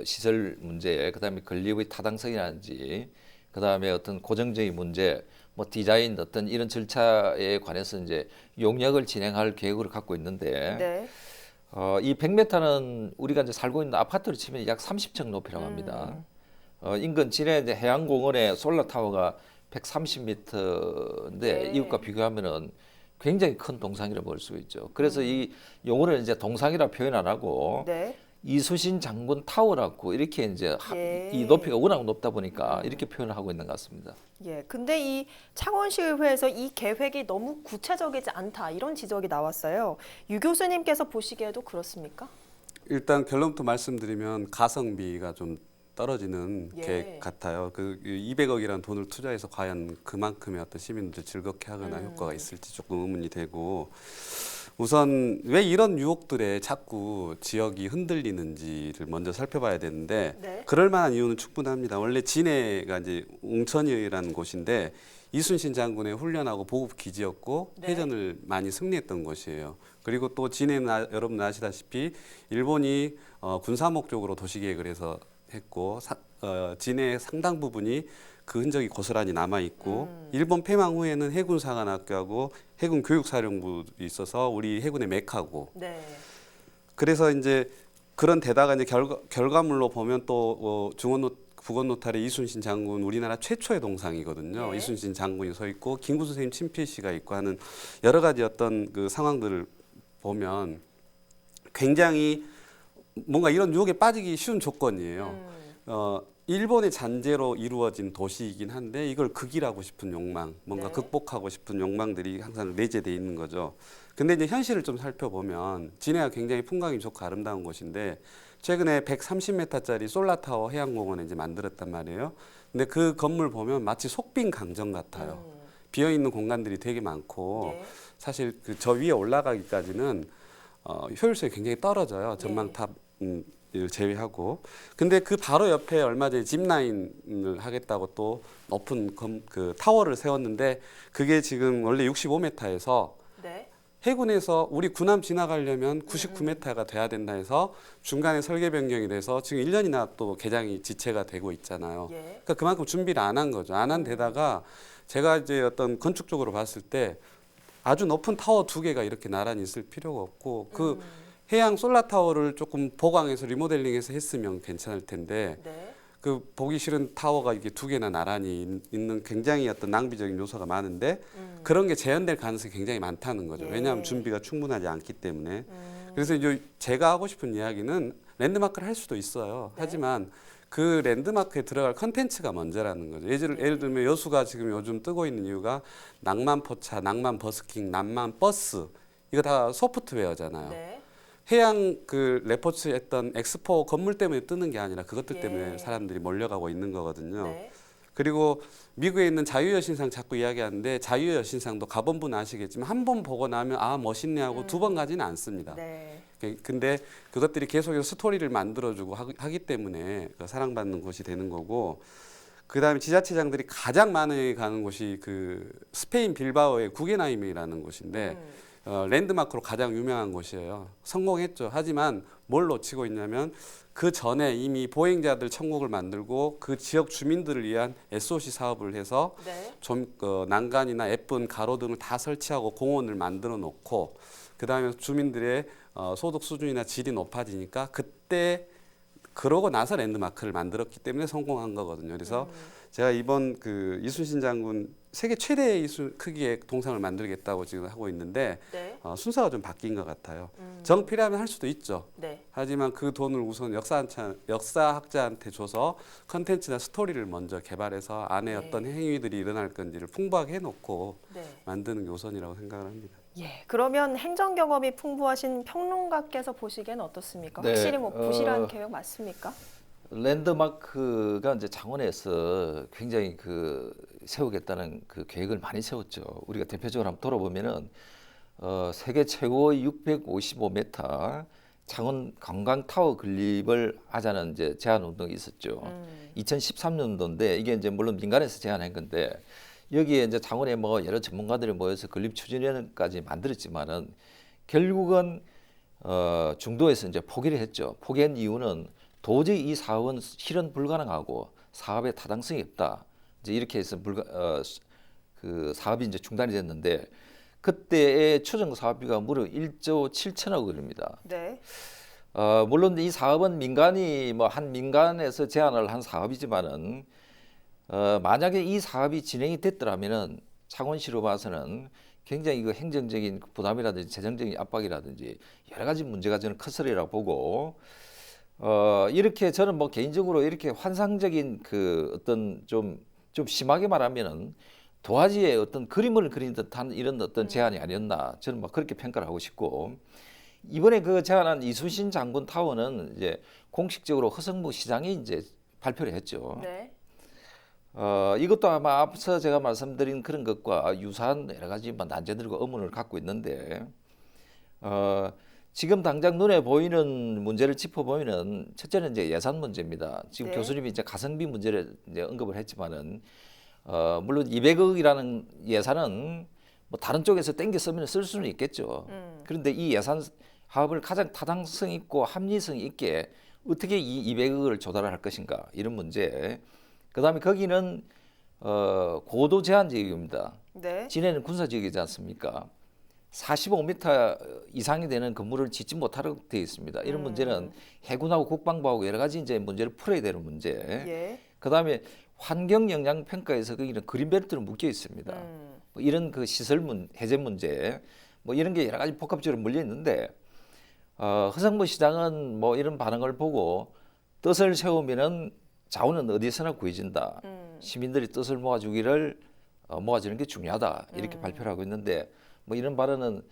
시설 문제, 그다음에 건립의 타당성이라든지, 그다음에 어떤 고정적인 문제, 뭐 디자인 어떤 이런 절차에 관해서 이제 용역을 진행할 계획을 갖고 있는데, 네. 이 100m는 우리가 이제 살고 있는 아파트로 치면 약 30층 높이라고 합니다. 인근 진해 이제 해양공원에 솔라 타워가 130m인데 네. 이것과 비교하면은 굉장히 큰 동상이라고 볼 수 있죠. 그래서 이 용어를 이제 동상이라 표현 안 하고 네. 이순신 장군 타워라고 이렇게 이제 예. 이 높이가 워낙 높다 보니까 이렇게 표현을 하고 있는 것 같습니다. 예, 근데 이 창원시의회에서 이 계획이 너무 구체적이지 않다 이런 지적이 나왔어요. 유 교수님께서 보시기에도 그렇습니까? 일단 결론부터 말씀드리면 가성비가 좀 떨어지는 예. 계획 같아요. 200억이라는 돈을 투자해서 과연 그만큼의 어떤 시민들 즐겁게 하거나 효과가 있을지 조금 의문이 되고, 우선 왜 이런 유혹들에 자꾸 지역이 흔들리는지를 먼저 살펴봐야 되는데, 네. 그럴 만한 이유는 충분합니다. 원래 진해가 이제 웅천이라는 곳인데 이순신 장군의 훈련하고 보급 기지였고 네. 해전을 많이 승리했던 곳이에요. 그리고 또 진해는 여러분 아시다시피 일본이 군사 목적으로 도시 계획을 해서 했고 진해의 상당 부분이 그 흔적이 고스란히 남아 있고 일본 패망 후에는 해군사관학교하고 해군 교육사령부도 있어서 우리 해군의 메카고. 네. 그래서 이제 그런 데다가 이제 결과물로 보면 또 북원 노탈의 이순신 장군 우리나라 최초의 동상이거든요. 네. 이순신 장군이 서 있고 김구 선생님 친필시가 있고 하는 여러 가지 어떤 그 상황들을 보면 굉장히 뭔가 이런 유혹에 빠지기 쉬운 조건이에요. 일본의 잔재로 이루어진 도시이긴 한데 이걸 극일하고 싶은 욕망, 뭔가 극복하고 싶은 욕망들이 항상 내재되어 있는 거죠. 근데 이제 현실을 좀 살펴보면 진해가 굉장히 풍광이 좋고 아름다운 곳인데 최근에 130m짜리 솔라타워 해양공원에 이제 만들었단 말이에요. 근데 그 건물 보면 마치 속빈 강정 같아요. 비어있는 공간들이 되게 많고 사실 그 저 위에 올라가기까지는 효율성이 굉장히 떨어져요. 전망탑 제외하고. 근데 그 바로 옆에 얼마 전에 짚라인을 하겠다고 또 높은 그 타워를 세웠는데 그게 지금 원래 65m에서 해군에서 우리 군함 지나가려면 99m가 돼야 된다 해서 중간에 설계 변경이 돼서 지금 1년이나 또 개장이 지체가 되고 있잖아요. 그러니까 그만큼 준비를 안 한 거죠. 안 한 데다가 제가 이제 어떤 건축적으로 봤을 때 아주 높은 타워 2개가 이렇게 나란히 있을 필요가 없고 그 해양 솔라타워를 조금 보강해서 리모델링해서 했으면 괜찮을 텐데 그 보기 싫은 타워가 이게 2개나 나란히 있는 굉장히 어떤 낭비적인 요소가 많은데 그런 게 재현될 가능성이 굉장히 많다는 거죠. 왜냐하면 준비가 충분하지 않기 때문에. 그래서 이제 제가 하고 싶은 이야기는 랜드마크를 할 수도 있어요. 하지만 그 랜드마크에 들어갈 컨텐츠가 먼저라는 거죠. 예를 들면 여수가 지금 요즘 뜨고 있는 이유가 낭만 포차, 낭만 버스킹, 낭만 버스 이거 다 소프트웨어잖아요. 해양 그 레포츠 했던 엑스포 건물 때문에 뜨는 게 아니라 그것들 때문에 사람들이 몰려가고 있는 거거든요. 그리고 미국에 있는 자유여신상 자꾸 이야기하는데 자유여신상도 가본 분은 아시겠지만 한 번 보고 나면 아 멋있네 하고 2번 가지는 않습니다. 근데 그것들이 계속해서 스토리를 만들어주고 하기 때문에 사랑받는 곳이 되는 거고 그다음에 지자체장들이 가장 많이 가는 곳이 그 스페인 빌바오의 구겐하임이라는 곳인데 랜드마크로 가장 유명한 곳이에요. 성공했죠. 하지만 뭘 놓치고 있냐면 그 전에 이미 보행자들 천국을 만들고 그 지역 주민들을 위한 SOC 사업을 해서 좀 난간이나 예쁜 가로등을 다 설치하고 공원을 만들어 놓고 그다음에 주민들의 소득 수준이나 질이 높아지니까 그때 그러고 나서 랜드마크를 만들었기 때문에 성공한 거거든요. 그래서 제가 이번 그 이순신 장군 세계 최대의 크기의 동상을 만들겠다고 지금 하고 있는데 순서가 좀 바뀐 것 같아요. 정 필요하면 할 수도 있죠. 하지만 그 돈을 우선 역사학자한테 줘서 컨텐츠나 스토리를 먼저 개발해서 안에 어떤 행위들이 일어날 건지를 풍부하게 해놓고 만드는 게 우선이라고 생각을 합니다. 그러면 행정 경험이 풍부하신 평론가께서 보시기엔 어떻습니까? 확실히 뭐 부실한 계획 맞습니까? 랜드마크가 이제 창원에서 굉장히 그 세우겠다는 그 계획을 많이 세웠죠. 우리가 대표적으로 한번 돌아보면은 세계 최고의 655m 창원 관광타워 건립을 하자는 이제 제안 운동이 있었죠. 2013년도인데 이게 이제 물론 민간에서 제안한 건데 여기에 이제 창원에 뭐 여러 전문가들이 모여서 건립 추진위원회까지 만들었지만은 결국은 중도에서 이제 포기를 했죠. 포기한 이유는 도저히 이 사업은 실현 불가능하고 사업에 타당성이 없다. 이제 이렇게 해서 그 사업이 이제 중단이 됐는데 그때의 추정 사업비가 무려 1조 7천억 원입니다. 물론 이 사업은 민간이 뭐 한 민간에서 제안을 한 사업이지만은 만약에 이 사업이 진행이 됐더라면은 창원시로 봐서는 굉장히 그 행정적인 부담이라든지 재정적인 압박이라든지 여러 가지 문제가 저는 컸으리라고 보고 이렇게 저는 뭐 개인적으로 이렇게 환상적인 그 어떤 좀 심하게 말하면은 도화지에 어떤 그림을 그린 듯한 이런 어떤 제안이 아니었나 저는 막 그렇게 평가를 하고 싶고 이번에 그 제안한 이순신 장군 타워는 이제 공식적으로 허성무 시장이 이제 발표를 했죠. 이것도 아마 앞서 제가 말씀드린 그런 것과 유사한 여러 가지 뭐 난제들과 의문을 갖고 있는데 지금 당장 눈에 보이는 문제를 짚어보면은 첫째는 이제 예산 문제입니다. 지금 교수님이 이제 가성비 문제를 이제 언급을 했지만은 물론 200억이라는 예산은 뭐 다른 쪽에서 땡겨 쓰면 쓸 수는 있겠죠. 그런데 이 예산 사업을 가장 타당성 있고 합리성 있게 어떻게 이 200억을 조달할 것인가 이런 문제. 그다음에 거기는 고도 제한 지역입니다. 진해는 군사 지역이지 않습니까? 45m 이상이 되는 건물을 짓지 못하도록 되어 있습니다. 이런 문제는 해군하고 국방부하고 여러 가지 이제 문제를 풀어야 되는 문제. 그다음에 환경 영향 평가에서 거기는 그린벨트로 묶여 있습니다. 뭐 이런 그 시설 해제 문제, 뭐 이런 게 여러 가지 복합적으로 물려 있는데 허성무 시장은 뭐 이런 반응을 보고 뜻을 세우면은 자원은 어디서나 구해진다. 시민들이 뜻을 모아주기를 모아주는 게 중요하다. 이렇게 발표를 하고 있는데 뭐 이런 발언은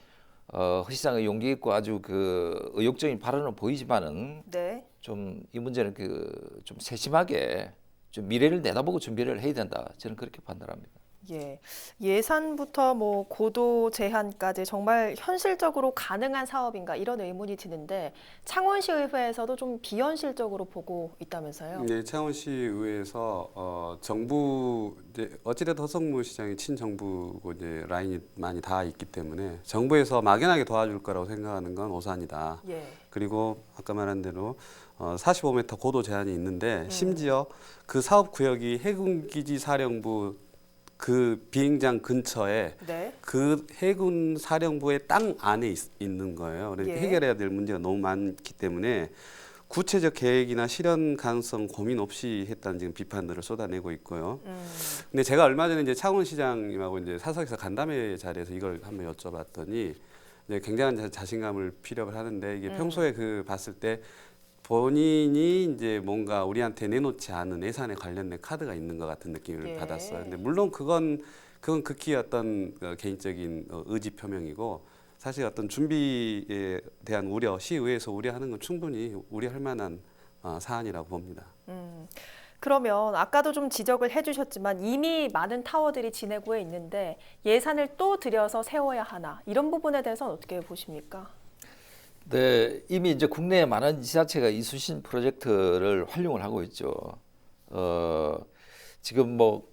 허 시장의 용기 있고 아주 그 의욕적인 발언은 보이지만은 네. 좀 이 문제는 좀 세심하게 좀 미래를 내다보고 준비를 해야 된다. 저는 그렇게 판단합니다. 예, 예산부터 뭐 고도 제한까지 정말 현실적으로 가능한 사업인가 이런 의문이 드는데 창원시의회에서도 좀 비현실적으로 보고 있다면서요? 네, 창원시의회에서 정부 이제 어찌됐든 허성무 시장이 친정부고 이제 라인이 많이 닿아 있기 때문에 정부에서 막연하게 도와줄 거라고 생각하는 건 오산이다. 예. 그리고 아까 말한 대로 45m 고도 제한이 있는데 심지어 그 사업 구역이 해군기지 사령부 그 비행장 근처에 네. 그 해군 사령부의 땅 안에 있는 거예요. 그러니까 예. 해결해야 될 문제가 너무 많기 때문에 구체적 계획이나 실현 가능성 고민 없이 했다는 지금 비판들을 쏟아내고 있고요. 근데 제가 얼마 전에 이제 창원시장님하고 이제 사석에서 간담회 자리에서 이걸 한번 여쭤봤더니 이제 굉장한 자신감을 피력을 하는데 이게 평소에 그 봤을 때 본인이 이제 뭔가 우리한테 내놓지 않은 예산에 관련된 카드가 있는 것 같은 느낌을 예. 받았어요. 근데 물론 그건 극히 어떤 개인적인 의지 표명이고 사실 어떤 준비에 대한 우려, 시의회에서 우려하는 건 충분히 우려할 만한 사안이라고 봅니다. 그러면 아까도 좀 지적을 해주셨지만 이미 많은 타워들이 진해구에 있는데 예산을 또 들여서 세워야 하나 이런 부분에 대해서는 어떻게 보십니까? 네, 이미 이제 국내에 많은 지자체가 이수신 프로젝트를 활용을 하고 있죠. 지금 뭐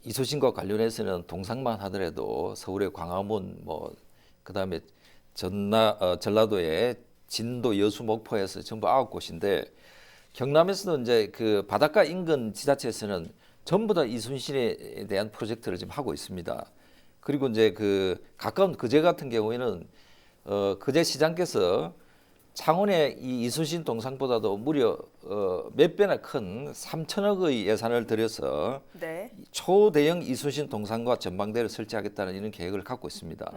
이수신과 관련해서는 동상만 하더라도 서울의 광화문, 뭐 그다음에 전라도의 진도, 여수, 목포에서 전부 9곳인데 경남에서도 이제 그 바닷가 인근 지자체에서는 전부 다 이순신에 대한 프로젝트를 지금 하고 있습니다. 그리고 이제 그 가까운 거제 같은 경우에는 거제 시장께서 창원의 이 이순신 동상보다도 무려 몇 배나 큰 3천억의 예산을 들여서 네. 초대형 이순신 동상과 전망대를 설치하겠다는 이런 계획을 갖고 있습니다.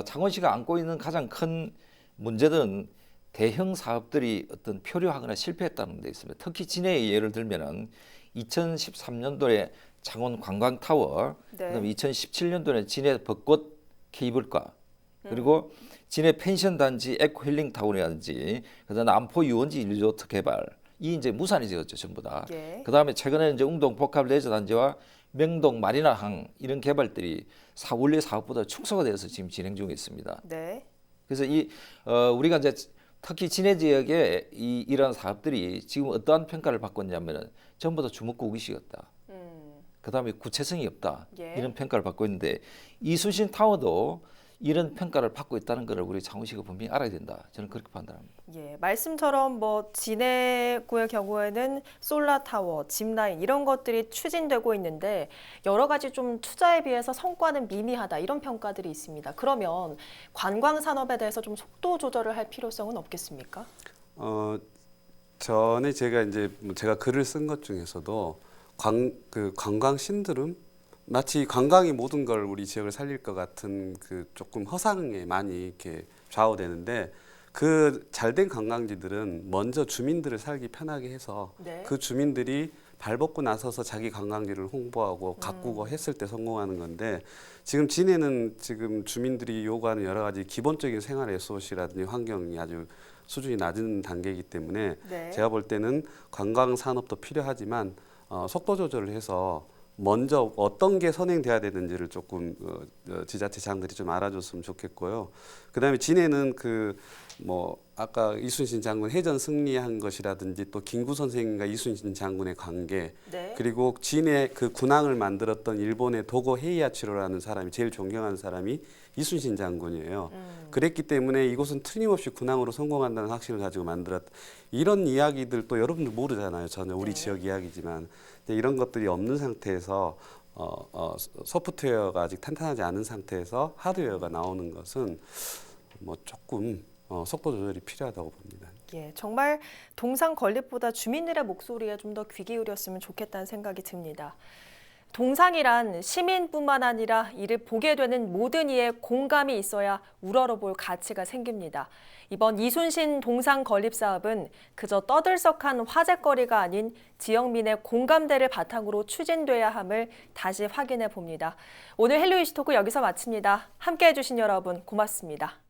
창원시가 안고 있는 가장 큰 문제는 대형 사업들이 어떤 표류하거나 실패했다는 데 있습니다. 특히 진해의 예를 들면은 2013년도에 창원 관광타워, 네. 그다음에 2017년도에 진해 벚꽃 케이블카, 그리고 진해 펜션 단지 에코힐링 타운이라든지 그다음에 남포 유원지 리조트 개발, 이 이제 무산이 되었죠 전부 다. 예. 그다음에 최근에 이제 웅동 복합 레저 단지와 명동 마리나항 이런 개발들이 원래 사업보다 축소가 되어서 지금 진행 중에 있습니다. 네. 그래서 우리가 이제 특히 진해 지역에 이런 사업들이 지금 어떠한 평가를 받고 있냐면은 전부 다 주먹구구식이었다. 그다음에 구체성이 없다. 예. 이런 평가를 받고 있는데 이수신 타워도 이런 평가를 받고 있다는 것을 우리 창원시가 분명히 알아야 된다. 저는 그렇게 판단합니다. 예, 말씀처럼 뭐 진해구의 경우에는 솔라 타워, 짚라인 이런 것들이 추진되고 있는데 여러 가지 좀 투자에 비해서 성과는 미미하다 이런 평가들이 있습니다. 그러면 관광 산업에 대해서 좀 속도 조절을 할 필요성은 없겠습니까? 전에 제가 글을 쓴 것 중에서도 관광 신드롬, 마치 관광이 모든 걸 우리 지역을 살릴 것 같은 그 조금 허상에 많이 이렇게 좌우되는데 그 잘된 관광지들은 먼저 주민들을 살기 편하게 해서 네. 그 주민들이 발벗고 나서서 자기 관광지를 홍보하고 가꾸고 했을 때 성공하는 건데 지금 진해는 지금 주민들이 요구하는 여러 가지 기본적인 생활 SOC라든지 환경이 아주 수준이 낮은 단계이기 때문에 네. 제가 볼 때는 관광 산업도 필요하지만 속도 조절을 해서 먼저 어떤 게 선행돼야 되는지를 조금 지자체장들이 좀 알아줬으면 좋겠고요. 그다음에 진해는 아까 이순신 장군 해전 승리한 것이라든지 또 김구 선생님과 이순신 장군의 관계, 네. 그리고 진해 그 군항을 만들었던 일본의 도고 헤이아치로라는 사람이 제일 존경하는 사람이 이순신 장군이에요. 그랬기 때문에 이곳은 틀림없이 군항으로 성공한다는 확신을 가지고 만들었다. 이런 이야기들 또 여러분들 모르잖아요. 전혀 우리 지역 이야기지만 이런 것들이 없는 상태에서 소프트웨어가 아직 탄탄하지 않은 상태에서 하드웨어가 나오는 것은 뭐 조금 속도 조절이 필요하다고 봅니다. 예, 정말 동상 건립보다 주민들의 목소리에 좀 더 귀 기울였으면 좋겠다는 생각이 듭니다. 동상이란 시민뿐만 아니라 이를 보게 되는 모든 이의 공감이 있어야 우러러볼 가치가 생깁니다. 이번 이순신 동상 건립 사업은 그저 떠들썩한 화제거리가 아닌 지역민의 공감대를 바탕으로 추진돼야 함을 다시 확인해 봅니다. 오늘 헬로 이슈 토크 여기서 마칩니다. 함께해 주신 여러분 고맙습니다.